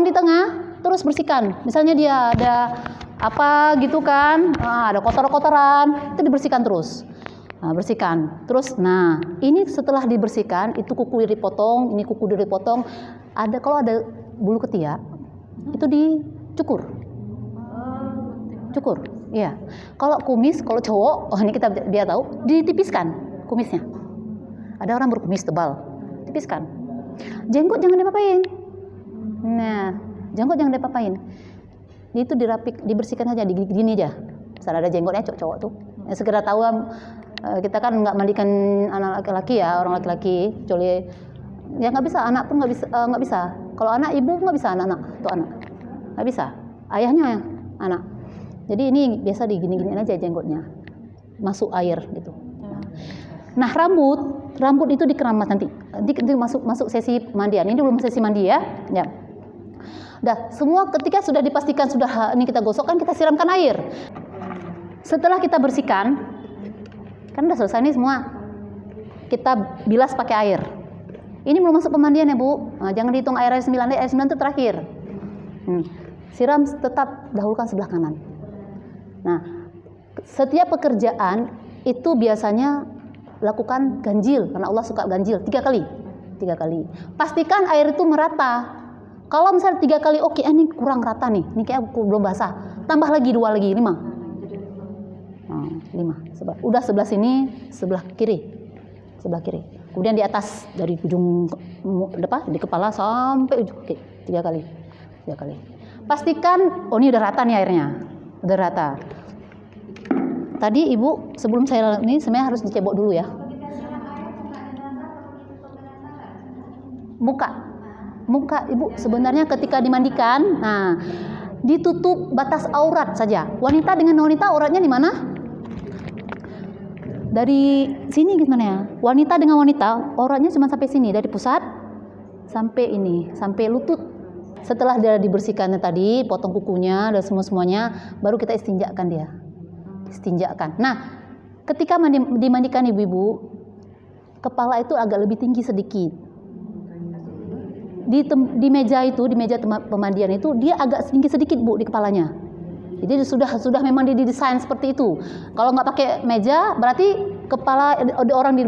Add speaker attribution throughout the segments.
Speaker 1: orang di tengah, terus bersihkan. Misalnya dia ada apa gitu kan, ada kotoran-kotoran, itu dibersihkan terus. Nah, bersihkan. Terus, nah ini setelah dibersihkan, itu kuku dipotong, ini kuku dipotong. Kalau ada bulu ketiak, itu dicukur. Cukur, iya. Kalau kumis, kalau cowok, ini dia tahu, ditipiskan kumisnya. Ada orang berkumis tebal, tipiskan. Jenggot jangan dipapain. Nah, jenggot jangan dipapain. Itu dibersihkan aja, gini aja. Misalnya ada jenggotnya cowok tuh. Ya, segera tahu kita kan nggak mandikan anak laki-laki ya, orang laki-laki. Kecuali ya nggak bisa, anak pun nggak bisa. Kalau anak, ibu nggak bisa, anak tuh anak nggak bisa. Ayahnya anak. Jadi ini biasa digini-giniin aja jenggotnya, masuk air gitu. Nah rambut itu dikeramat nanti masuk sesi mandian. Ini belum sesi mandi ya. Dah semua ketika sudah dipastikan sudah ini kita gosokkan, kita siramkan air. Setelah kita bersihkan, kan udah selesai nih semua, kita bilas pakai air. Ini belum masuk pemandian ya Bu. Nah, jangan dihitung air 9 itu terakhir. Siram tetap dahulukan sebelah kanan. Nah setiap pekerjaan itu biasanya lakukan ganjil, karena Allah suka ganjil 3 kali. Pastikan air itu merata. Kalau misalnya 3 kali, oke, ini kurang rata nih, ini kayak belum basah, tambah lagi 2 lagi, 5. 5. Udah sebelah sini, sebelah kiri. Kemudian di atas dari ujung depan di kepala sampai ujung kaki 3 kali. Pastikan, ini udah rata nih airnya, udah rata. Tadi Ibu sebelum saya ini sebenarnya harus dicebok dulu ya. Muka Ibu sebenarnya ketika dimandikan, nah ditutup batas aurat saja. Wanita dengan wanita auratnya di mana? Dari sini gimana ya? Wanita dengan wanita auratnya cuma sampai sini, dari pusat sampai ini, sampai lutut. Setelah dia dibersihkan tadi, potong kukunya dan semuanya, baru kita istinjakan dia. Nah, ketika dimandikan ibu-ibu, kepala itu agak lebih tinggi sedikit. Di meja pemandian itu dia agak tinggi sedikit Bu di kepalanya. Jadi sudah memang didesain seperti itu. Kalau nggak pakai meja, berarti kepala orang di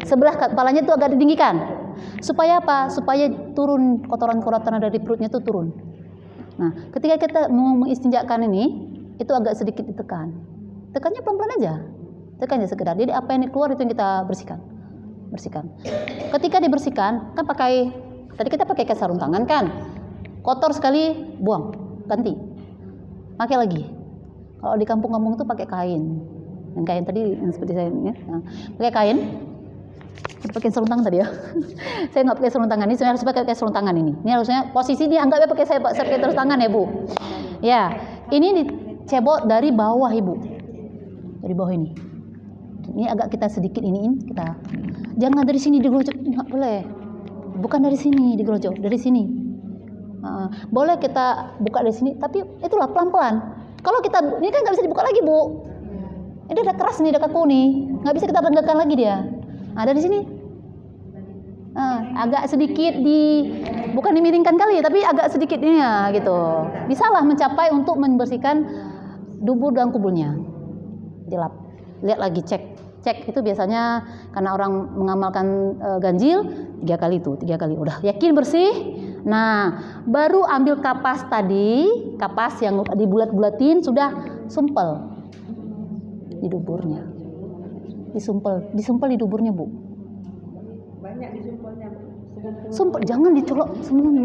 Speaker 1: sebelah kepalanya itu agak ditinggikan. Supaya apa? Supaya turun kotoran-kotoran dari perutnya itu turun. Nah, ketika kita mau mengistinjakan ini, itu agak sedikit ditekan. Tekannya pelan-pelan aja. Tekannya sekedar. Jadi apa yang keluar itu yang kita bersihkan. Ketika dibersihkan, kan tadi kita pakai sarung tangan kan. Kotor sekali, buang, ganti. Pakai lagi. Kalau di kampung-kampung itu pakai kain. Yang kain tadi yang seperti saya ya. Nah, pakai kain. Pakai sarung tangan tadi ya. Saya nggak pakai sarung tangan ini, saya harus pakai sarung tangan ini. Ini harusnya posisi dia anggapnya pakai saya pakai sarung tangan ya Bu. Ya, ini dicebok dari bawah Ibu. Dari bawah ini. Ini agak kita sedikit iniin kita. Jangan dari sini digerojok, nggak boleh. Bukan dari sini digerojok, dari sini. Boleh kita buka dari sini, tapi itulah pelan-pelan. Kalau kita ini kan nggak bisa dibuka lagi Bu. Ini udah keras nih, udah kaku nih, nggak bisa kita regangkan lagi dia. Dari sini. Agak sedikit bukan dimiringkan kali, tapi agak sedikit ini ya gitu. Bisalah mencapai untuk membersihkan dubur dan kubulnya. Dilap, lihat lagi, cek itu biasanya karena orang mengamalkan ganjil 3 kali itu, 3 kali udah yakin bersih. Nah baru ambil kapas yang dibulat-bulatin, sudah sumpel di duburnya, disumpel di duburnya Bu.
Speaker 2: Banyak disumpelnya.
Speaker 1: Sumpel, jangan dicolok,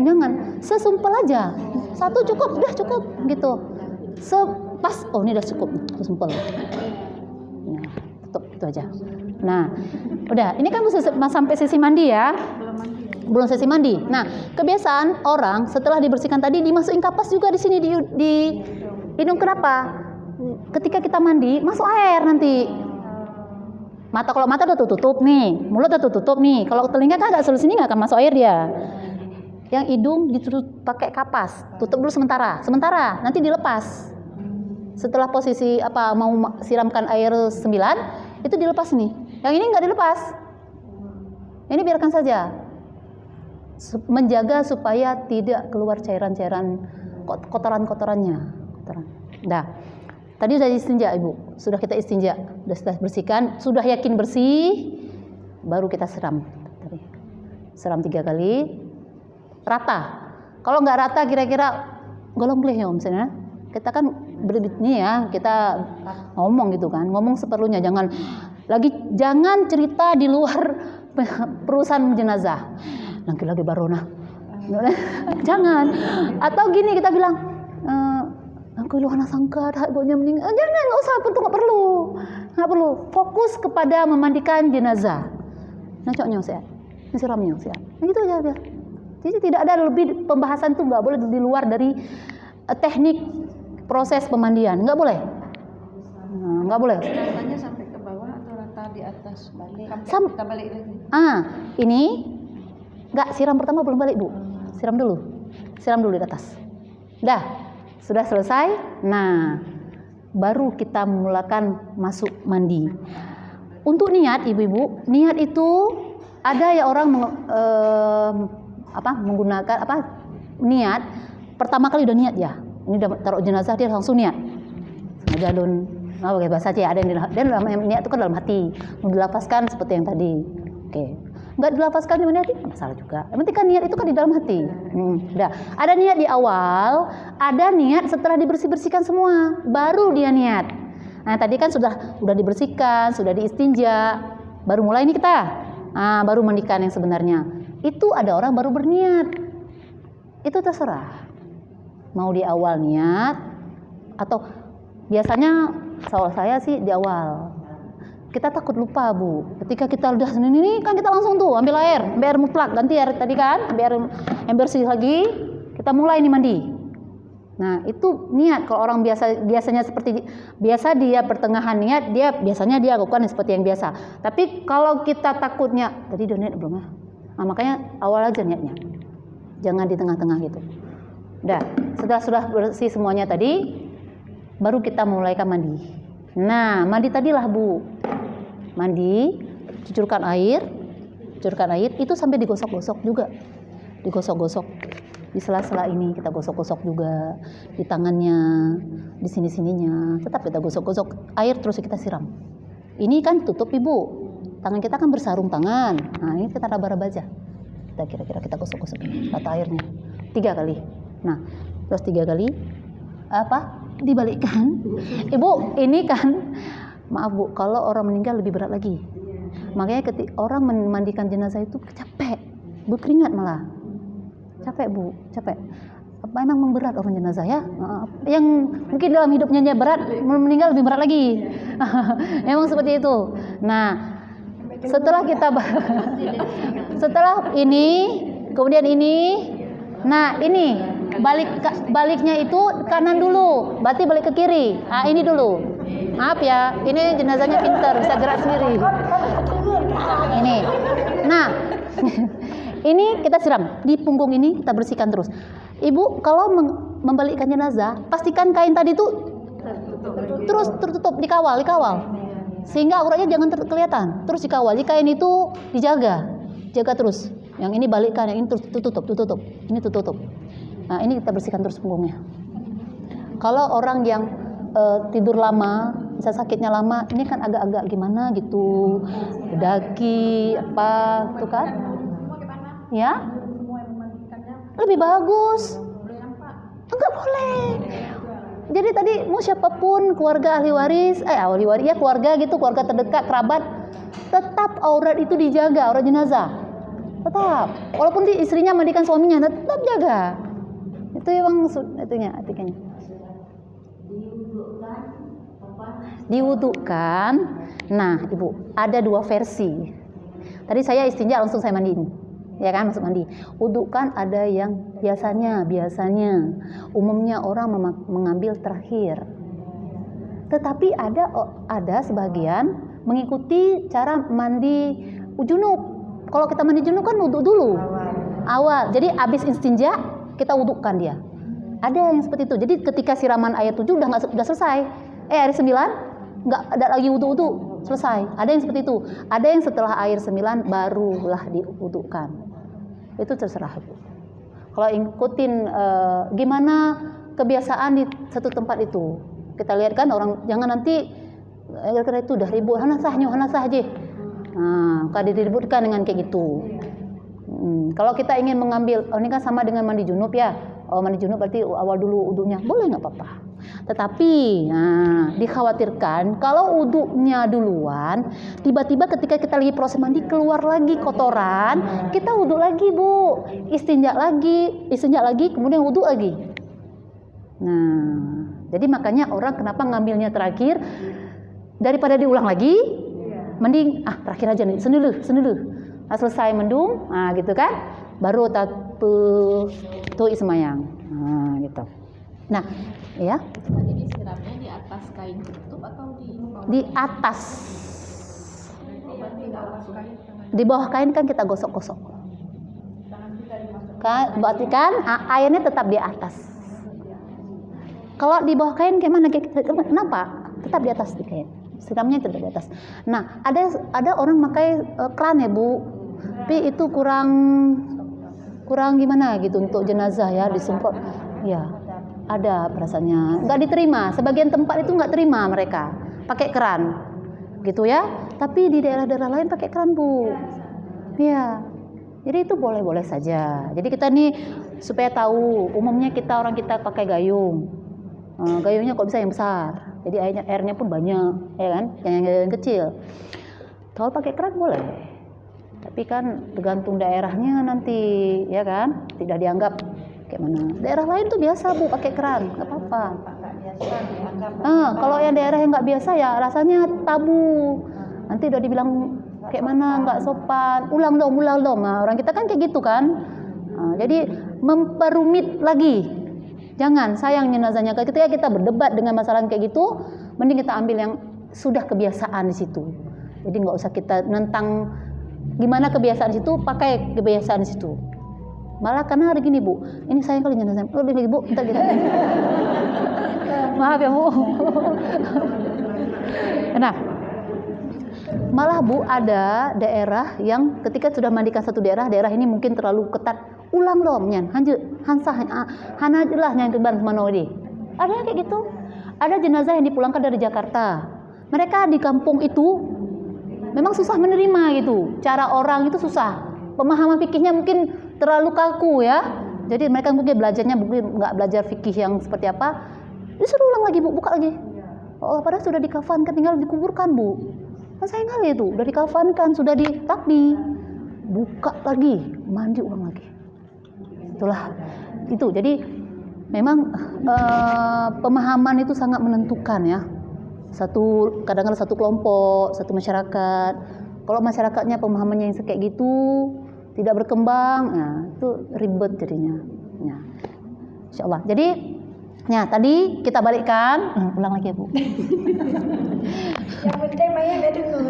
Speaker 1: jangan, sesumpel aja, 1 cukup, udah cukup gitu. Pas, ini udah cukup, sumpel. Nah, tutup itu aja. Nah, udah, ini kan sampai sesi mandi ya. Belum sesi mandi. Nah, kebiasaan orang setelah dibersihkan tadi dimasukin kapas juga di sini di hidung. Kenapa? Ketika kita mandi, masuk air nanti. Kalau mata udah tutup nih, mulut udah tutup nih. Kalau telinga kan agak seluruh sini nggak akan masuk air dia. Yang hidung ditutup pakai kapas, tutup dulu sementara, nanti dilepas. Setelah posisi mau siramkan air 9, itu dilepas nih. Yang ini nggak dilepas. Ini biarkan saja. menjaga supaya tidak keluar cairan-cairan kotoran-kotorannya. Dah. Tadi sudah istinja Ibu, sudah kita istinja, sudah bersihkan, sudah yakin bersih, baru kita siram. Siram 3 kali, rata. Kalau nggak rata kira-kira golong boleh ya misalnya. Kita kan ini ya, kita ngomong gitu kan, ngomong seperlunya, jangan cerita di luar perusahaan jenazah. Lagi-lagi barona. Jangan. Atau gini kita bilang, aku luar sangka gue meninggal. Jangan, nggak usah, itu nggak perlu. Fokus kepada memandikan jenazah. Nacoknya saya, siramnya saya. Gitu aja biar. Jadi tidak ada lebih pembahasan tuh, nggak boleh di luar dari teknik proses pemandian, nggak boleh. Nggak boleh.
Speaker 2: Ratanya sampai ke bawah atau rata di atas balik? Kita balik lagi.
Speaker 1: Ini nggak, siram pertama belum balik Bu. Siram dulu di atas. Dah, sudah selesai. Nah, baru kita mulakan masuk mandi. Untuk niat ibu-ibu, niat itu ada ya orang menggunakan niat pertama kali udah niat ya. Ini udah taruh jenazah dia langsung niat. Sengaja pakai bahasa aja, ada yang niat itu kan dalam hati, mau dilafazkan seperti yang tadi. Oke. Nggak dilafazkan di hati, masalah juga. Yang penting kan niat itu kan di dalam hati. Udah. Ada niat di awal, ada niat setelah dibersihkan semua, baru dia niat. Nah, tadi kan sudah dibersihkan, sudah diistinja, baru mulai ini kita. Baru mandikan yang sebenarnya. Itu ada orang baru berniat. Itu terserah. Mau di awal niat atau biasanya soal saya sih di awal. Kita takut lupa Bu. Ketika kita udah ini kan kita langsung tuh ambil air mutlak, ganti air tadi kan, ambil air yang bersih lagi, kita mulai nih mandi. Nah, itu niat. Kalau orang biasanya seperti biasa dia pertengahan niat, biasanya dia lakukan seperti yang biasa. Tapi kalau kita takutnya tadi udah niat belum ya? Makanya awal aja niatnya. Jangan di tengah-tengah gitu. Udah, sudah bersih semuanya tadi, baru kita mulaikan mandi. Nah, mandi tadilah Bu. Mandi, cucurkan air, itu sampai digosok-gosok juga. Digosok-gosok. Di sela-sela ini kita gosok-gosok juga, di tangannya, di sini-sininya, tetap kita gosok-gosok air terus kita siram. Ini kan tutup Ibu, tangan kita kan bersarung tangan. Nah, ini kita raba-raba aja. Kita kira-kira kita gosok-gosok rata airnya 3 kali. Nah, terus 3 kali dibalikkan. Ibu, ini kan maaf Bu, kalau orang meninggal lebih berat lagi. Makanya ketika orang memandikan jenazah itu capek, berkeringat malah. Capek Bu, capek. Memang memberat orang jenazah ya. Yang mungkin dalam hidupnya berat, meninggal lebih berat lagi. Memang seperti itu. Nah, setelah ini, kemudian ini, nah ini baliknya itu kanan dulu, berarti balik ke kiri. Ini dulu. Maaf ya, ini jenazahnya pintar, bisa gerak sendiri. Ini. Nah, ini kita siram di punggung ini, kita bersihkan terus. Ibu kalau membalikkan jenazah, pastikan kain tadi itu terus tertutup, dikawal, sehingga auratnya jangan kelihatan. Terus dikawal, kain itu jaga terus. Yang ini balikkan, yang ini terus tutup. Ini tutup. Nah, ini kita bersihkan terus punggungnya. Kalau orang yang tidur lama, bisa sakitnya lama, ini kan agak-agak gimana gitu, daki apa tuh kan? Ya, lebih bagus. Enggak boleh. Jadi tadi mau siapapun keluarga ahli waris ya keluarga gitu, keluarga terdekat, kerabat, tetap aurat itu dijaga, aurat jenazah. Tetap. Walaupun istrinya mandikan suaminya, tetap jaga. Itu yang itunya, etikanya. Diwudukan. Nah, Ibu, ada 2 versi. Tadi saya istinja langsung saya mandiin. Ya kan, masuk mandi. Wudu kan ada yang biasanya umumnya orang mengambil terakhir. Tetapi ada sebagian mengikuti cara mandi junub. Kalau kita mandi junub kan wudu dulu. Awal. Jadi habis istinja kita wudukan dia. Ada yang seperti itu. Jadi ketika siraman air 7 udah selesai. Air 9 nggak ada lagi wudu, selesai. Ada yang seperti itu. Ada yang setelah air 9 barulah diwudukan. itu terserah Bu. Kalau ikutin gimana kebiasaan di satu tempat itu, kita lihat kan orang jangan nanti gara-gara itu udah ribut, hana sah aja. Nah, kalau diributkan dengan kayak gitu. Kalau kita ingin mengambil, ini kan sama dengan mandi junub ya. Oh, mandi junub berarti awal dulu wudunya, boleh nggak apa-apa. Tetapi, dikhawatirkan kalau wudunya duluan, tiba-tiba ketika kita lagi proses mandi keluar lagi kotoran, kita wudhu lagi Bu, istinja lagi, kemudian wudhu lagi. Nah, jadi makanya orang kenapa ngambilnya terakhir daripada diulang lagi, mending terakhir aja nih, seni dulu. Nah, selesai mendung, gitu kan, baru tuh semayang, gitu. Nah, ya.
Speaker 2: Jadi siramnya di atas kain tutup atau
Speaker 1: di atas?
Speaker 2: di bawah kain?
Speaker 1: Di bawah kain kan kita gosok-gosok. Kan, berarti kan airnya tetap di atas. Kalau di bawah kain gimana? Kenapa? Tetap di atas di kain. Siramnya tetap di atas. Nah, ada orang pakai kran ya Bu, tapi itu kurang gimana gitu untuk jenazah ya, disemprot. Ya, ada perasaannya nggak diterima. Sebagian tempat itu nggak terima mereka pakai keran, gitu ya. Tapi di daerah-daerah lain pakai keran Bu. Ya, jadi itu boleh-boleh saja. Jadi kita nih supaya tahu, umumnya orang kita pakai gayung. Gayungnya kok bisa yang besar, jadi airnya pun banyak, ya kan? Yang kecil. Kalau pakai keran boleh. Tapi kan tergantung daerahnya nanti, ya kan? Tidak dianggap kayak mana. Daerah lain tuh biasa Bu pakai keran, nggak apa-apa. Kalau yang daerah yang nggak biasa ya rasanya tabu. Nanti udah dibilang kayak mana, nggak sopan. Ulang dong. Nah, orang kita kan kayak gitu kan. Jadi memperumit lagi. Jangan, sayang jenazahnya. Ketika kita berdebat dengan masalah kayak gitu, mending kita ambil yang sudah kebiasaan di situ. Jadi nggak usah kita nentang gimana kebiasaan situ, pakai kebiasaan situ. Malah karena hari gini Bu, ini sayang kali jenazah. Ini Bu, bentar gitu. Maaf ya Bu. Nah, malah Bu ada daerah yang ketika sudah mandikan satu daerah ini mungkin terlalu ketat. Ulang dong, nyan, hansah, hanajelah nyan keban manodi. Ada yang kayak gitu. Ada jenazah yang dipulangkan dari Jakarta. Mereka di kampung itu memang susah menerima gitu. Cara orang itu susah. Pemahaman fikihnya mungkin terlalu kaku ya. Jadi mereka mungkin belajarnya nggak belajar fikih yang seperti apa. Disuruh ulang lagi Bu, buka lagi. Oh, padahal sudah dikafankan, tinggal dikuburkan Bu. Kan sayang kali itu, sudah dikafankan, sudah ditakdi. Buka lagi, mandi ulang lagi. Itulah itu. Jadi memang pemahaman itu sangat menentukan ya. Kadang-kadang satu kelompok, satu masyarakat. Kalau masyarakatnya pemahamannya yang kayak gitu, tidak berkembang, nah itu ribet jadinya. Ya. Insyaallah. Jadi, ya tadi kita balikkan, ulang lagi ya Bu.
Speaker 2: Yang penting Maya nggak dengar.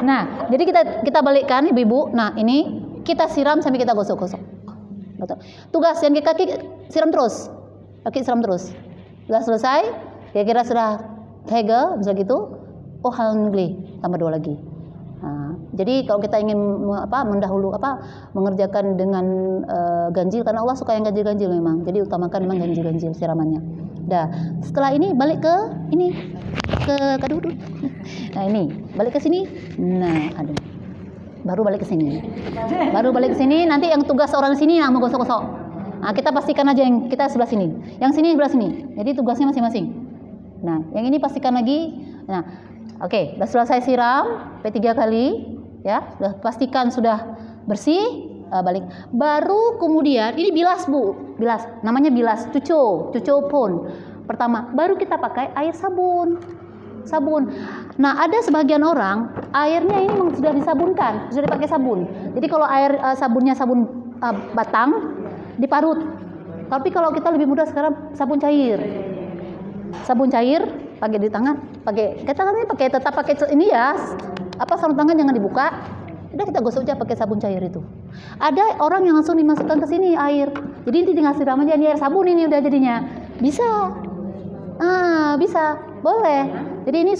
Speaker 1: Nah, jadi kita balikkan Ibu-ibu. Nah, ini kita siram sampai kita gosok-gosok. Betul. Tugas yang di kaki siram terus. Kaki siram terus. Sudah selesai, kira-kira sudah hegel, bisa gitu. Oh, alhamdulillah, tambah 2 lagi. Nah, jadi kalau kita ingin mengerjakan dengan ganjil, karena Allah suka yang ganjil-ganjil memang. Jadi utamakan memang ganjil-ganjil siramannya. Dah, setelah ini balik ke dulu. Nah, ini balik ke sini. Nah, aduh. Baru balik ke sini. Nanti yang tugas orang sini yang mau gosok-gosok. Nah, kita pastikan aja yang kita sebelah sini. Yang sini sebelah sini. Jadi tugasnya masing-masing. Nah, yang ini pastikan lagi. Nah, oke, sudah selesai siram P3 kali, ya. Sudah pastikan sudah bersih, balik. Baru kemudian ini bilas Bu. Bilas. Namanya bilas, cuco pun. Pertama, baru kita pakai air sabun. Nah, ada sebagian orang airnya ini memang sudah disabunkan, sudah dipakai sabun. Jadi kalau air sabunnya sabun batang diparut. Tapi kalau kita lebih mudah sekarang sabun cair. Pakai di tangan, tetap pakai ini ya. Sarung tangan jangan dibuka. Udah kita gosok aja pakai sabun cair itu. Ada orang yang langsung dimasukkan ke sini air. Jadi nanti tinggal siram aja ini air sabun ini udah jadinya. Bisa. Bisa. Boleh. Jadi ini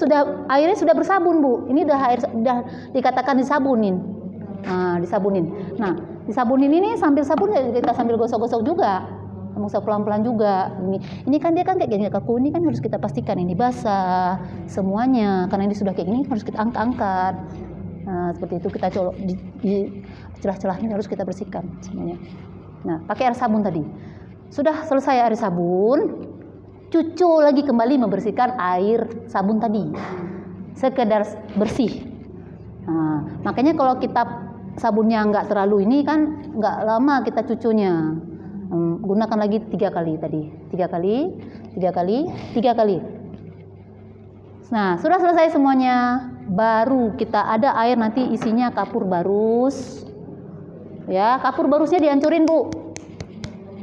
Speaker 1: airnya sudah bersabun Bu. Ini udah dikatakan disabunin. Disabunin. Nah, disabunin ini sambil sabun kita sambil gosok-gosok juga. Gosok pelan-pelan juga. Ini kan dia kan kayak gini kaku, ini kan harus kita pastikan ini basah semuanya. Karena ini sudah kayak gini harus kita angkat-angkat. Nah, seperti itu kita colok di celah-celahnya harus kita bersihkan semuanya. Nah, pakai air sabun tadi. Sudah selesai air sabun, cucu lagi kembali membersihkan air sabun tadi. Sekedar bersih. Nah, makanya kalau kita sabunnya nggak terlalu ini kan nggak lama kita cucunya. Gunakan lagi 3 kali tadi. 3 kali. Nah, sudah selesai semuanya. Baru kita ada air nanti isinya kapur barus. Ya, kapur barusnya dihancurin, Bu.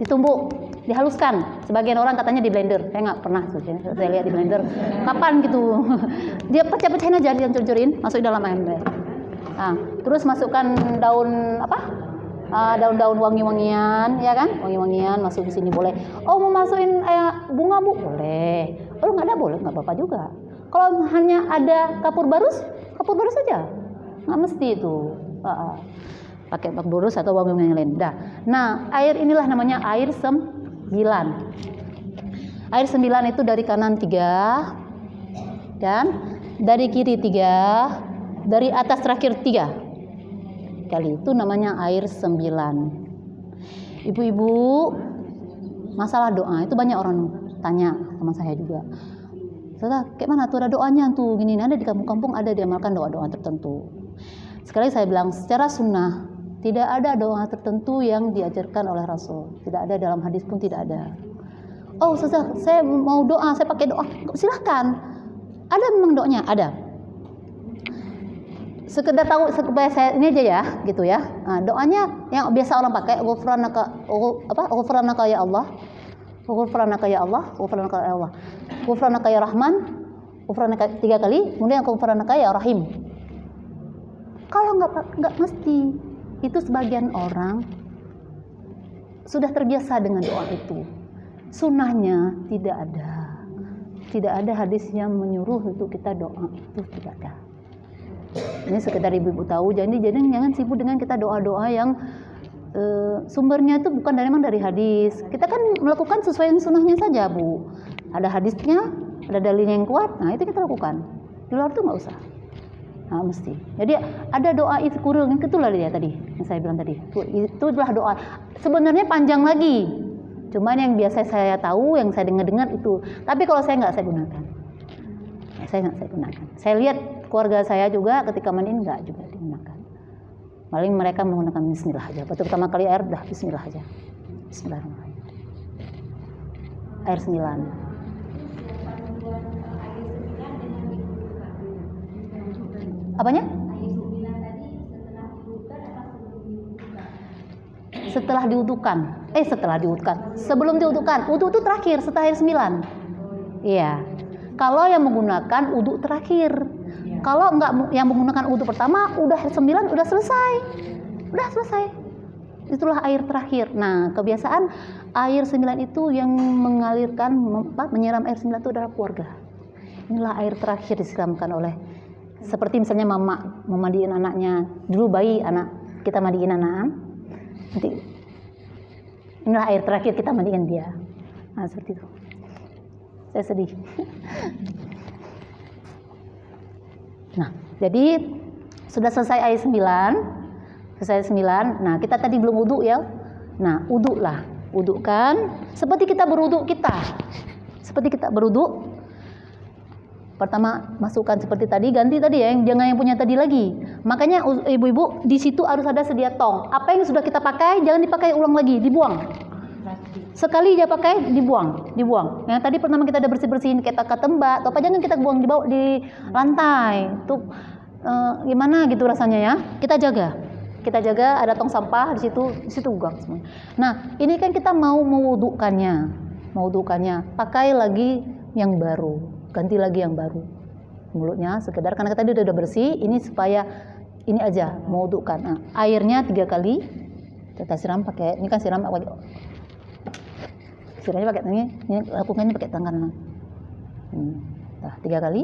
Speaker 1: Ditumbuk, dihaluskan. Sebagian orang katanya di blender. Saya nggak pernah tuh, saya lihat di blender. Kapan gitu? Dia pecah-pecahin aja, dihancur-hancurin, masuk dalam air. Nah, terus masukkan daun apa? Daun-daun wangi-wangian, ya kan? Wangi-wangian masuk di sini boleh. Oh, mau masukin bunga, Bu? Boleh. Kalau nggak ada boleh, nggak apa-apa juga. Kalau hanya ada kapur barus saja. Nggak mesti itu. Pakai kapur barus atau wangi-wangian lain. Nah, air inilah namanya air 9. Air 9 itu dari kanan 3 dan dari kiri 3, dari atas terakhir 3 kali, itu namanya air 9. Ibu-ibu, masalah doa itu banyak orang tanya sama saya juga. Saudara, kayak mana tuh ada doanya tuh gini, ada di kampung-kampung ada diamalkan doa-doa tertentu. Sekali saya bilang secara sunnah tidak ada doa tertentu yang diajarkan oleh Rasul, tidak ada dalam hadis pun tidak ada. Oh, saudara, saya mau doa, saya pakai doa, silahkan. Ada memang doanya, ada. Sekedar tahu supaya saya ini aja ya, gitu ya. Nah, doanya yang biasa orang pakai, ghufranaka ya Allah, ghufranaka ya Allah, ghufranaka ya Allah, ghufranaka ya Rahman, ghufranaka 3 kali, kemudian ghufranaka ya Rahim. Kalau nggak mesti, itu sebagian orang sudah terbiasa dengan doa itu. Sunnahnya tidak ada hadis yang menyuruh untuk kita doa itu, tidak ada. Ini sekedar ibu-ibu tahu, jadi jangan sibuk dengan kita doa-doa yang sumbernya itu bukan dari hadis. Kita kan melakukan sesuai sunnahnya saja, Bu. Ada hadisnya, ada dalilnya yang kuat, nah itu kita lakukan. Di luar itu nggak usah. Nah, mesti. Jadi ada doa izkurul, yang itulah dia tadi, yang saya bilang tadi. Itulah doa. Sebenarnya panjang lagi. Cuman yang biasa saya tahu, yang saya dengar itu. Tapi kalau saya nggak saya gunakan. Saya gunakan. Saya lihat keluarga saya juga ketika mandiin nggak juga digunakan. Paling mereka menggunakan bismillah aja. Waktu pertama kali air dah bismillah aja. Bismillahirrahmanirrahim. Air 9. Apanya? Setelah diwudukan. Sebelum diwudukan. Wudu itu terakhir setelah air 9. Iya. Kalau yang menggunakan wudu terakhir. Kalau enggak yang menggunakan wudu pertama, udah 9 udah selesai. Itulah air terakhir. Nah, kebiasaan air 9 itu yang mengalirkan, menyiram air 9 itu adalah keluarga. Inilah air terakhir disiramkan oleh, seperti misalnya mama memandiin anaknya. Dulu bayi anak kita mandiin anak. Nanti inilah air terakhir kita mandiin dia. Nah, seperti itu. Saya sedih. Nah, jadi sudah selesai ayat 9. Nah, kita tadi belum wudu ya. Nah, wudukan seperti kita berwudu Pertama masukkan seperti tadi, ganti tadi ya, jangan yang punya tadi lagi. Makanya ibu-ibu di situ harus ada sedia tong. Apa yang sudah kita pakai jangan dipakai ulang lagi, dibuang. Sekali dia pakai, dibuang. Yang tadi pertama kita udah bersih-bersihin kayak tembak atau apa, jangan kita buang di lantai. Itu gimana gitu rasanya ya? Kita jaga ada tong sampah di situ buang semua. Nah, ini kan kita mau mewudukannya. Pakai lagi yang baru, ganti lagi yang baru. Mulutnya sekedar karena tadi udah bersih, ini supaya ini aja mewudukan. Nah, airnya 3 kali. Kita siram pakai, ini kan siramnya pakai ini lakukannya pakai tangan. 3 kali.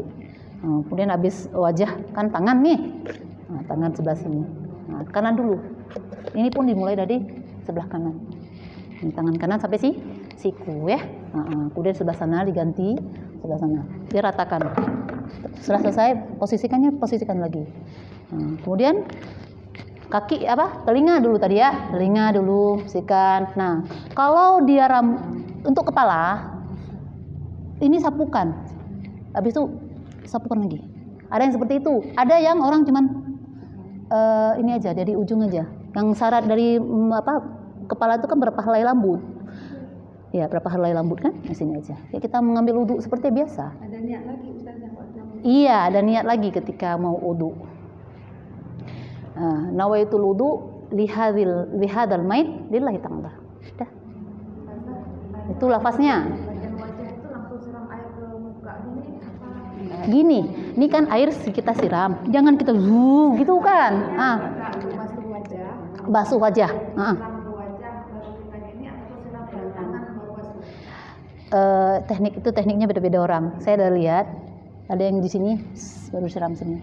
Speaker 1: Kemudian habis wajah kan tangan nih. Tangan sebelah sini. Nah, kanan dulu. Ini pun dimulai dari sebelah kanan. Ini tangan kanan sampai siku ya. Kemudian sebelah sana diganti sebelah sana. Diratakan. Setelah selesai posisikan lagi. Kemudian kaki telinga dulu tadi ya, telinga dulu bersihkan. Nah, kalau dia untuk kepala ini sapukan, habis itu sapukan lagi. Ada yang seperti itu, ada yang orang cuman ini aja dari ujung aja. Yang syarat dari kepala itu kan berapa helai rambut. Ya, berapa helai rambut kan? Di sini aja. Ya, kita mengambil wudhu seperti biasa.
Speaker 2: Ada niat lagi Ustazah?
Speaker 1: Iya, ada niat lagi ketika mau wudhu. Nawaitul wudu lihadzal mait lillahi ta'ala. Dah. Itu lafaznya.
Speaker 2: Bagian wajah itu langsung siram air ke muka gini.
Speaker 1: Gini, ini kan air kita siram. Jangan kita gitu kan.
Speaker 2: Basuh wajah.
Speaker 1: Basuh wajah.
Speaker 2: Siram ke wajah baru kita gini atau siram ke tangan baru basuh.
Speaker 1: Tekniknya beda-beda orang. Saya udah lihat ada yang di sini baru siram sini.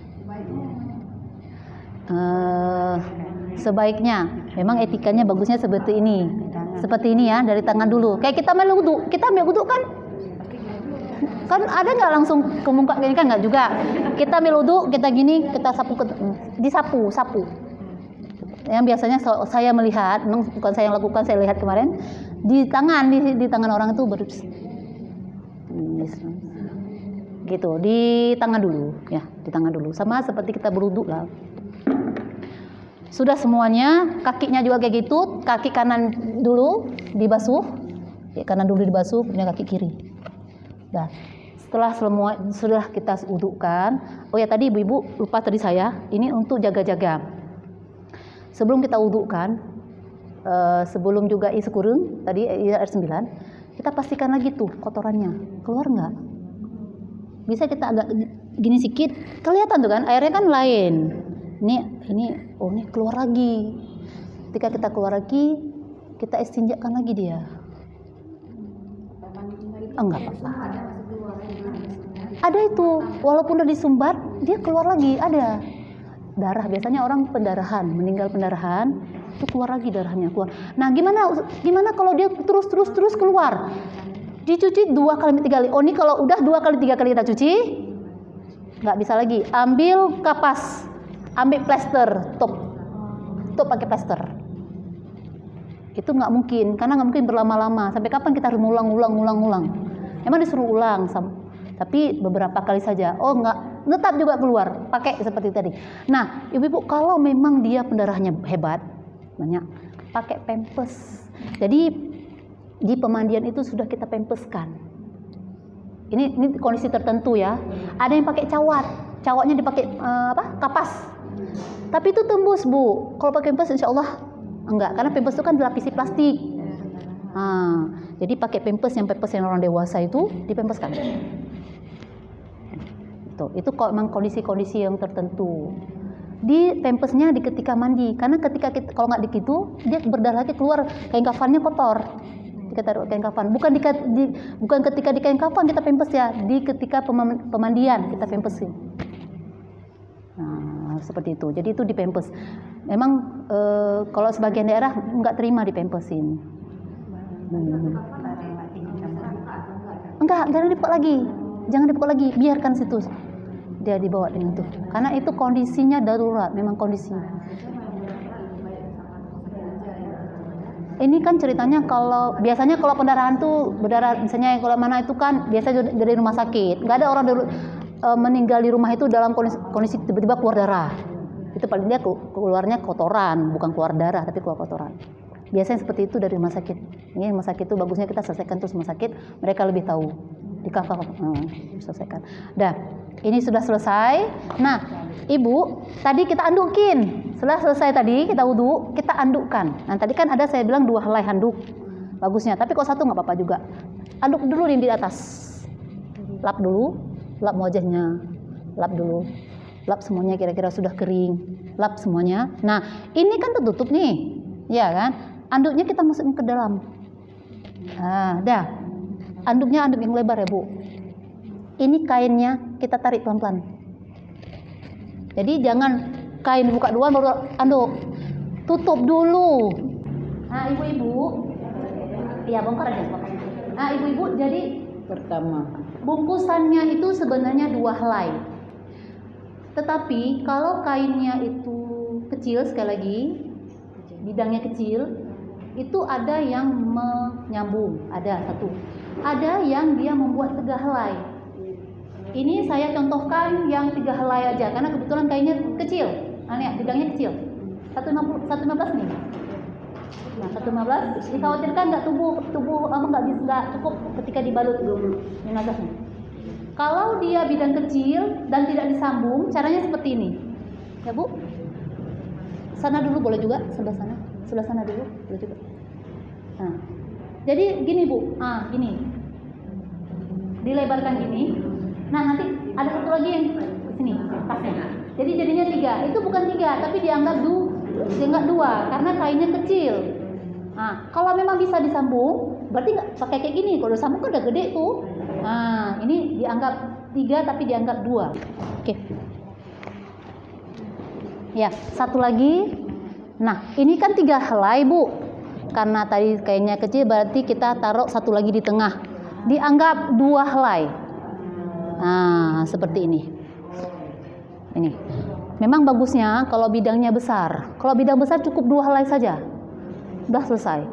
Speaker 1: Sebaiknya memang etikanya bagusnya seperti ini ya, dari tangan dulu. Kayak kita ambil wudhu kan ada nggak langsung ke muka gini kan? Nggak juga. Kita ambil wudhu, kita gini, kita sapu. Yang biasanya saya melihat, bukan saya yang lakukan, saya lihat kemarin di tangan orang itu baru gitu, di tangan dulu sama seperti kita berwudhu lah. Sudah semuanya, kakinya juga kayak gitu, kaki kanan dulu dibasuh, kemudian kaki kiri. Nah, setelah sudah kita wudukan, oh ya tadi ibu-ibu lupa tadi saya, ini untuk jaga-jaga. Sebelum kita wudukan, sebelum juga isi kurung, tadi air 9, kita pastikan lagi tuh kotorannya, keluar nggak? Bisa kita agak gini sedikit, kelihatan tuh kan, airnya kan lain. Ini keluar lagi. Ketika kita keluar lagi, kita istinjakan lagi dia. Enggak apa-apa. Ada itu, walaupun udah disumbat, dia keluar lagi, ada. Darah, biasanya orang meninggal pendarahan, itu keluar lagi darahnya, keluar. Nah, gimana kalau dia terus keluar? Dicuci 2 kali 3 kali. Oh, ini kalau udah 2 kali 3 kali kita cuci, nggak bisa lagi. Ambil kapas. Ambil plester, top pakai plester. Itu nggak mungkin, karena nggak mungkin berlama-lama. Sampai kapan kita harus ulang? Emang disuruh ulang, tapi beberapa kali saja. Oh nggak, tetap juga keluar. Pakai seperti tadi. Nah, ibu-ibu kalau memang dia pendarahannya hebat, banyak, pakai pampers. Jadi di pemandian itu sudah kita pampeskan. Ini kondisi tertentu ya. Ada yang pakai cawatnya dipakai kapas. Tapi itu tembus Bu. Kalau pakai pampers insya Allah enggak, karena pampers itu kan dilapisi plastik. Jadi pakai pampers yang orang dewasa itu dipampeskan. Itu kalau memang kondisi-kondisi yang tertentu. Di pampersnya di ketika mandi, karena kalau nggak begitu dia berdarah lagi keluar, kain kafannya kotor. Kita taruh kain kafan. Bukan ketika di kain kafan kita pampers ya, di ketika pemandian kita pampersin. Nah, seperti itu. Jadi itu di pampers. Memang kalau sebagian daerah nggak terima di pampersin. Jangan dibuka lagi. Biarkan situ. Dia dibawa dengan itu. Karena itu kondisinya darurat, memang kondisi. Ini kan ceritanya biasanya kalau pendarahan tuh berdarah, misalnya kalau mana itu kan biasanya dari rumah sakit. Nggak ada orang meninggal di rumah itu dalam kondisi tiba-tiba keluar darah. Itu paling dia keluarnya kotoran, bukan keluar darah tapi keluar kotoran. Biasanya seperti itu dari rumah sakit. Ini rumah sakit itu bagusnya kita selesaikan terus rumah sakit, mereka lebih tahu. Di cover selesaikan. Dah, ini sudah selesai. Nah, Ibu, tadi kita andukin. Setelah selesai tadi kita wudhu, kita andukkan. Nah, tadi kan ada saya bilang 2 helai handuk. Bagusnya, tapi kalau 1 nggak apa-apa juga. Anduk dulu di atas. Lap dulu, lap wajahnya. Lap dulu. Lap semuanya kira-kira sudah kering. Lap semuanya. Nah, ini kan tertutup nih. Ya kan? Anduknya kita masukin ke dalam. Nah, dah. Anduknya anduk yang lebar ya, Bu. Ini kainnya kita tarik pelan-pelan. Jadi jangan Kain dibuka duluan baru anduk. Tutup dulu. Nah, ibu-ibu. Iya, bongkar aja. Nah, ibu-ibu, jadi
Speaker 2: Pertama.
Speaker 1: bungkusannya itu sebenarnya 2 helai. Tetapi kalau kainnya itu kecil, sekali lagi, bidangnya kecil, itu ada yang menyambung, ada 1. Ada yang dia membuat 3 helai. Ini saya contohkan yang 3 helai aja, karena kebetulan kainnya kecil. Nah, nih, bidangnya kecil. 115 nih. Nah, 115 dikhawatirkan nggak tubuh nggak cukup ketika dibalut jenazahnya. Kalau dia bidang kecil dan tidak disambung, caranya seperti ini, ya Bu. Sana dulu boleh juga, sebelah sana dulu boleh juga. Nah, jadi gini Bu, gini, dilebarkan gini. Nah, nanti ada satu lagi yang ke sini, pasnya. Jadi jadinya 3. Itu bukan 3, tapi dianggap 2 karena kainnya kecil. Nah, kalau memang bisa disambung, berarti nggak pakai kayak gini. Kalau disambung kan udah gede tuh. Nah, ini dianggap 3 tapi dianggap 2. Oke. Ya, satu lagi. Nah, ini kan 3 helai Bu. Karena tadi kainnya kecil, berarti kita taruh satu lagi di tengah. Dianggap 2 helai. Nah, seperti ini. Ini. Memang bagusnya kalau bidangnya besar. Kalau bidang besar cukup 2 helai saja. Udah selesai.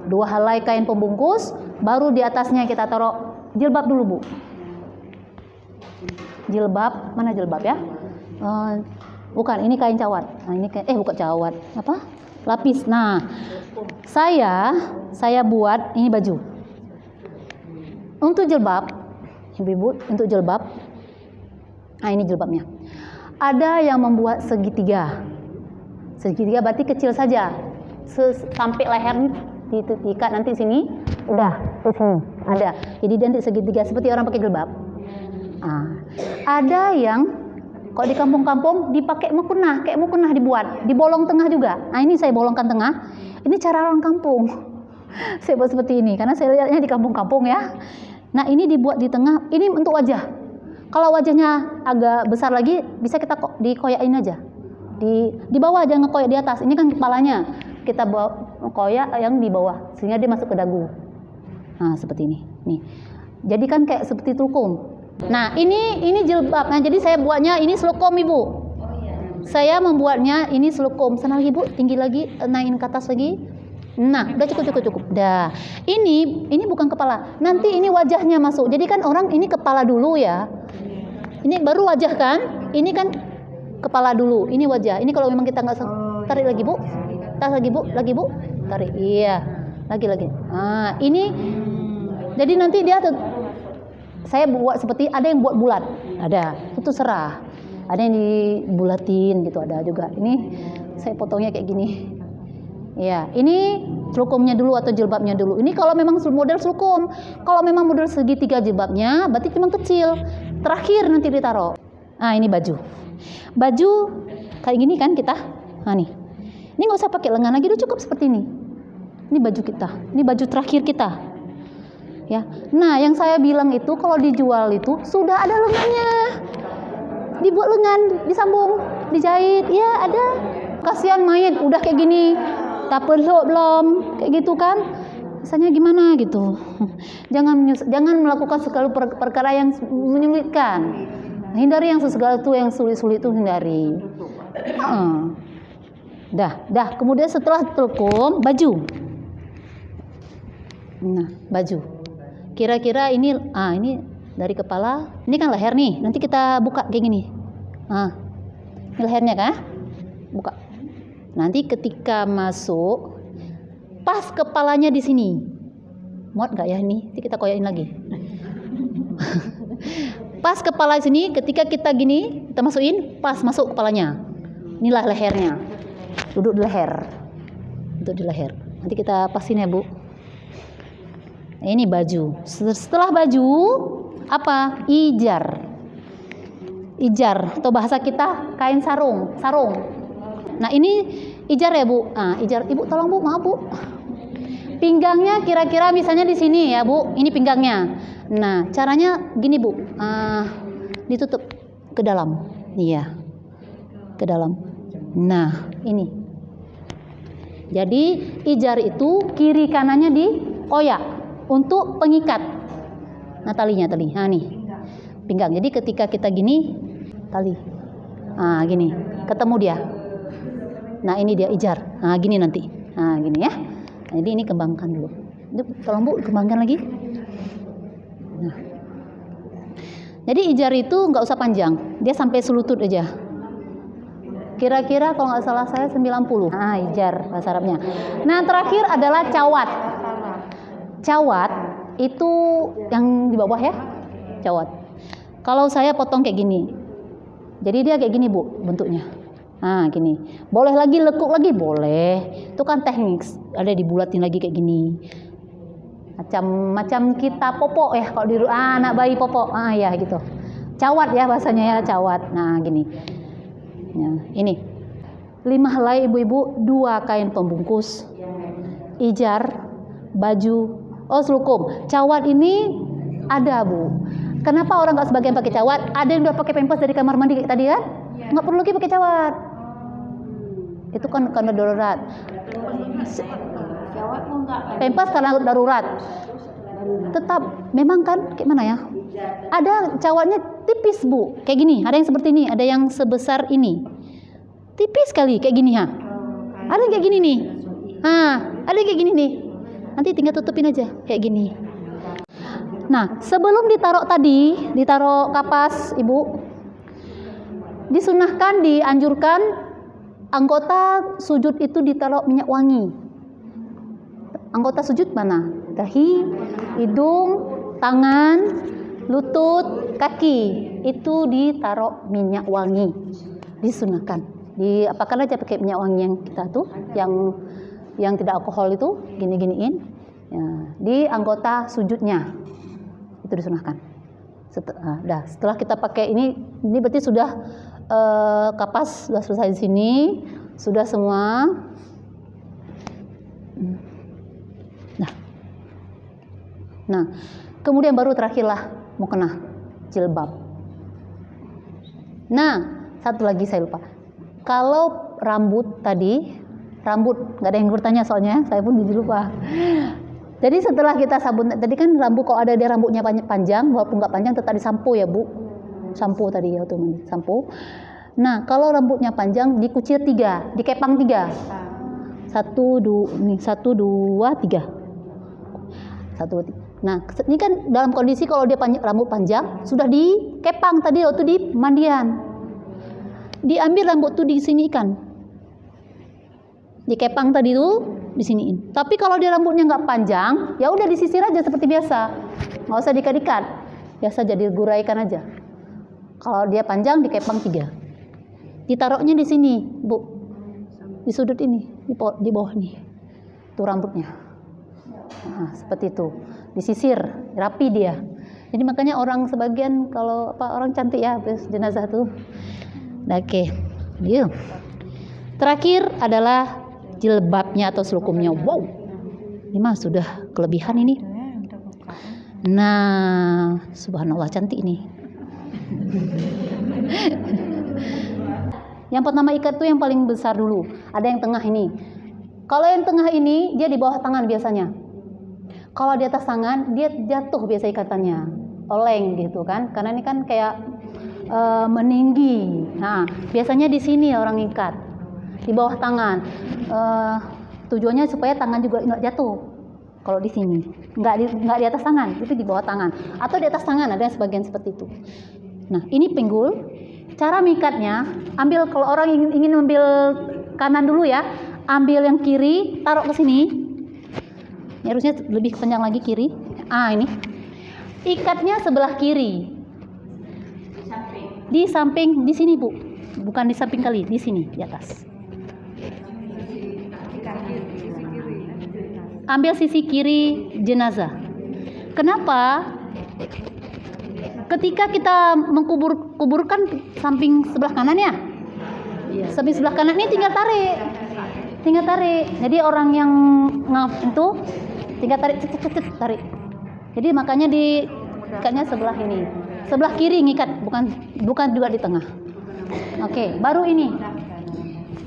Speaker 1: 2 helai kain pembungkus, baru di atasnya kita taruh jilbab dulu Bu. Jilbab, mana jilbab ya? Bukan, ini kain cawat. Nah, ini bukan cawat. Apa? Lapis. Nah, saya buat ini baju. Untuk jilbab, Ibu, untuk jilbab. Nah, ini jilbabnya. Ada yang membuat segitiga. Segitiga berarti kecil saja. Sampai leher diikat nanti sini, udah di sini ada. Jadi nanti segitiga seperti orang pakai jilbab. Ada yang kalau di kampung-kampung dipakai mukena, kayak mukena dibuat, dibolong tengah juga. Nah, ini saya bolongkan tengah. Ini cara orang kampung. Saya buat seperti ini karena saya lihatnya di kampung-kampung ya. Nah, ini dibuat di tengah. Ini untuk wajah. Kalau wajahnya agak besar lagi, bisa kita dikoyakin aja. Di bawah, jangan ngekoyak di atas. Ini kan kepalanya. Kita bawa koyak yang di bawah sehingga dia masuk ke dagu. Nah, seperti ini. Nih. Jadi kan kayak seperti tulkum. Nah, ini jilbab. Nah, jadi saya buatnya ini selukom, Ibu. Saya membuatnya ini selukom. Sana lagi, Bu, tinggi lagi, naikin ke atas lagi. Nah, udah cukup. Dah. Ini bukan kepala. Nanti ini wajahnya masuk. Jadi kan orang ini kepala dulu ya. Ini baru wajah kan? Ini kan kepala dulu. Ini wajah. Ini kalau memang kita nggak tarik lagi, Bu. Tarik lagi, Bu. Tarik. Iya. Lagi. Nah, ini jadi nanti dia saya buat seperti ada yang buat bulat. Ada. Itu serah. Ada yang dibulatin gitu, ada juga. Ini saya potongnya kayak gini. Ya, ini selukumnya dulu atau jilbabnya dulu. Ini kalau memang model selukum. Kalau memang model segitiga jilbabnya, berarti cuma kecil. Terakhir nanti ditaruh. Nah, ini baju. Baju kayak gini kan kita. Nah, nih. Ini nggak usah pakai lengan lagi, udah cukup seperti ini. Ini baju kita. Ini baju terakhir kita. Ya. Nah, yang saya bilang itu kalau dijual itu sudah ada lengannya. Dibuat lengan, disambung, dijahit. Ya, ada. Kasihan mayat udah kayak gini. Tak perlu belum kayak gitu kan, rasanya gimana gitu. Jangan melakukan segala perkara yang menyulitkan. Hindari yang segala itu yang sulit-sulit itu hindari. Dah. Kemudian setelah telkum, baju. Nah, baju. Kira-kira ini dari kepala. Ini kan leher nih. Nanti kita buka kayak gini. Ini lehernya kan? Buka. Nanti ketika masuk, pas kepalanya di sini. Muat nggak ya ini? Nanti kita koyakin lagi. Pas kepala sini, ketika kita gini, kita masukin, pas masuk kepalanya. Inilah lehernya. Duduk di leher. Duduk di leher. Nanti kita pasin ya, Bu. Ini baju. Setelah baju, apa? Ijar. Ijar atau bahasa kita kain sarung. Nah, ini ijar ya, Bu. Ijar. Ibu tolong, Bu, maaf, Bu. Pinggangnya kira-kira misalnya di sini ya, Bu. Ini pinggangnya. Nah, caranya gini, Bu. Ditutup ke dalam. Iya. Ke dalam. Nah, ini. Jadi ijar itu kiri kanannya dikoyak untuk pengikat. Nah, talinya tali. Nah, nih. Pinggang. Jadi ketika kita gini, tali. Nah, gini. Ketemu dia. Nah, ini dia ijar. Nah, gini nanti. Nah, gini ya. Nah, jadi ini kembangkan dulu. Ini tolong Bu, kembangkan lagi. Nah. Jadi ijar itu nggak usah panjang. Dia sampai selutut aja. Kira-kira kalau nggak salah saya 90. Nah, ijar bahasa Arabnya. Nah, terakhir adalah cawat. Cawat itu yang di bawah ya. Cawat. Kalau saya potong kayak gini. Jadi dia kayak gini, Bu, bentuknya. Nah, gini. Boleh lagi lekuk lagi? Boleh. Itu kan teknik. Ada dibulatin lagi kayak gini. Macam kita popok ya, kalau di anak bayi popok. Ah, ya gitu. Cawat ya bahasanya ya, cawat. Nah, gini. Nah, ini 5 helai ibu-ibu, 2 kain pembungkus, ijar, baju, selukum. Cawat ini ada, Bu. Kenapa orang nggak sebagian pakai cawat? Ada yang udah pakai pempes dari kamar mandi kayak tadi kan? Nggak perlu lagi pakai cawat. Itu kan karena darurat. Pempes karena darurat. Tetap, memang kan kayak mana ya? Ada cawatnya tipis, Bu, kayak gini. Ada yang seperti ini, ada yang sebesar ini, tipis sekali kayak gini ha. Ada yang kayak gini nih, ada yang kayak gini nih. Nanti tinggal tutupin aja kayak gini. Nah, sebelum ditaruh kapas, Ibu, disunahkan, dianjurkan anggota sujud itu ditaruh minyak wangi. Anggota sujud mana? Dahi, hidung, tangan, lutut, kaki, itu ditaruh minyak wangi, disunahkan. Apakan aja pakai minyak wangi yang kita tuh, yang tidak alkohol itu, gini-giniin. Ya, di anggota sujudnya itu disunahkan. Setelah kita pakai ini berarti sudah kapas sudah selesai di sini, sudah semua. Nah, kemudian baru terakhirlah mau kena jilbab. Nah, satu lagi saya lupa. Kalau rambut tadi, nggak ada yang bertanya soalnya, saya pun jadi lupa. Jadi setelah kita sabun, tadi kan rambut kalau ada dia rambutnya panjang, walaupun nggak panjang tetap disampo ya, Bu. Sampo tadi ya, tuh sampo. Nah, kalau rambutnya panjang dikucir 3, dikepang 3. 1, 2, 3. 1, 2, 3. Nah, ini kan dalam kondisi kalau dia rambut panjang sudah dikepang tadi waktu di mandian. Diambil rambut tuh disinikan. Dikepang tadi tuh disiniin. Tapi kalau dia rambutnya nggak panjang, ya udah disisir aja seperti biasa. Nggak usah dikat-ikat. Biasa jadi guraikan aja. Kalau dia panjang dikepang 3. Ditaruhnya di sini, Bu. Di sudut ini, di bawah nih. Tuh rambutnya. Nah, seperti itu. Disisir, rapi dia. Jadi makanya orang sebagian kalau orang cantik ya habis jenazah tuh. Oke. Yuk. Terakhir adalah jilbabnya atau selukumnya. Wow. Ini mah sudah kelebihan ini. Nah, subhanallah cantik ini. Yang pertama ikat tuh yang paling besar dulu. Ada yang tengah ini. Kalau yang tengah ini dia di bawah tangan biasanya. Kalau di atas tangan dia jatuh biasa ikatannya, oleng gitu kan? Karena ini kan kayak meninggi. Nah, biasanya di sini orang ikat, di bawah tangan. Tujuannya supaya tangan juga nggak jatuh. Kalau di sini, nggak di atas tangan, itu di bawah tangan. Atau di atas tangan ada yang sebagian seperti itu. Nah, ini pinggul. Cara mikatnya, ambil kalau orang ingin ambil kanan dulu ya, ambil yang kiri, taruh ke sini. Ini harusnya lebih panjang lagi kiri. Ini. Ikatnya sebelah kiri. Di samping di sini, Bu. Bukan di samping kali, di sini, di atas. Ambil sisi kiri jenazah. Kenapa? Ketika kita kuburkan samping sebelah kanan ya. Samping sebelah kanan ini tinggal tarik. Jadi orang yang itu tinggal tarik. Jadi makanya ikatnya sebelah ini. Sebelah kiri ngikat, bukan juga di tengah. Oke, baru ini.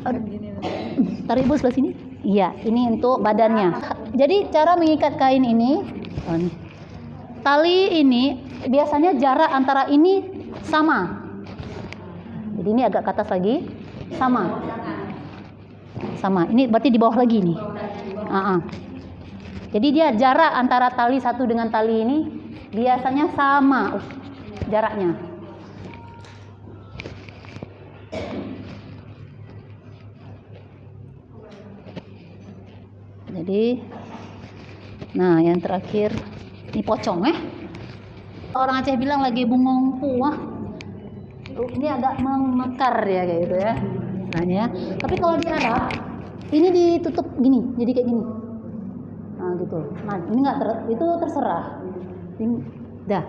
Speaker 1: Aduh.
Speaker 2: Gini.
Speaker 1: Tarik ibu sebelah sini. Iya, ini untuk badannya. Jadi cara mengikat kain ini, tali ini biasanya jarak antara ini sama. Jadi ini agak ke atas lagi, sama. Ini berarti di bawah lagi nih. Jadi dia jarak antara tali satu dengan tali ini biasanya sama jaraknya. Jadi, nah yang terakhir ini pocong Orang Aceh bilang lagi bungong puah. Ini agak memekar ya kayak gitu ya. Istilahnya. Tapi kalau di Arab ini ditutup gini, jadi kayak gini. Nah gitu. Nah ini nggak itu terserah. Dah.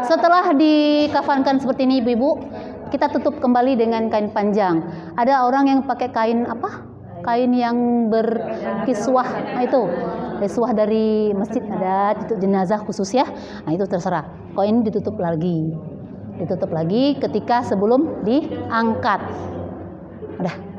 Speaker 1: Setelah dikafankan seperti ini ibu-ibu, kita tutup kembali dengan kain panjang. Ada orang yang pakai kain apa? Kain yang berkiswah, nah itu kiswah dari masjid ada untuk jenazah khusus ya. Nah itu terserah. Kalau ini ditutup lagi ketika sebelum diangkat. Udah.